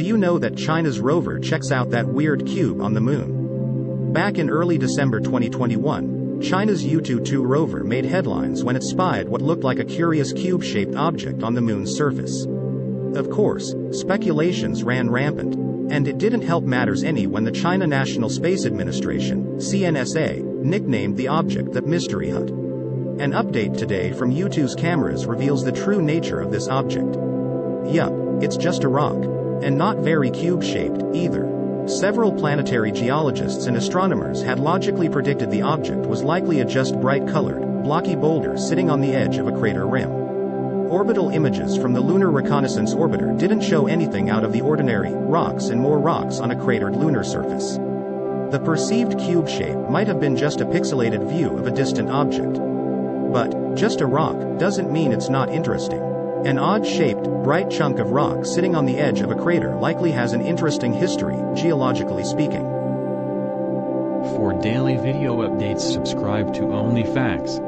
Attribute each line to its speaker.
Speaker 1: you know that China's rover checks out that weird cube on the moon? Back in early December 2021, China's U-22 rover made headlines when it spied what looked like a curious cube-shaped object on the moon's surface. Of course, speculations ran rampant, and it didn't help matters any when the China National Space Administration, CNSA, nicknamed the object the Mystery Hut. An update today from U-2's cameras reveals the true nature of this object. Yup, it's just a rock. And not very cube-shaped, either. Several planetary geologists and astronomers had logically predicted the object was likely a just bright-colored, blocky boulder sitting on the edge of a crater rim. Orbital images from the Lunar Reconnaissance Orbiter didn't show anything out of the ordinary: rocks and more rocks on a cratered lunar surface. The perceived cube shape might have been just a pixelated view of a distant object. But just a rock doesn't mean it's not interesting. An odd-shaped, bright chunk of rock sitting on the edge of a crater likely has an interesting history, geologically speaking.
Speaker 2: For daily video updates, subscribe to Only Facts.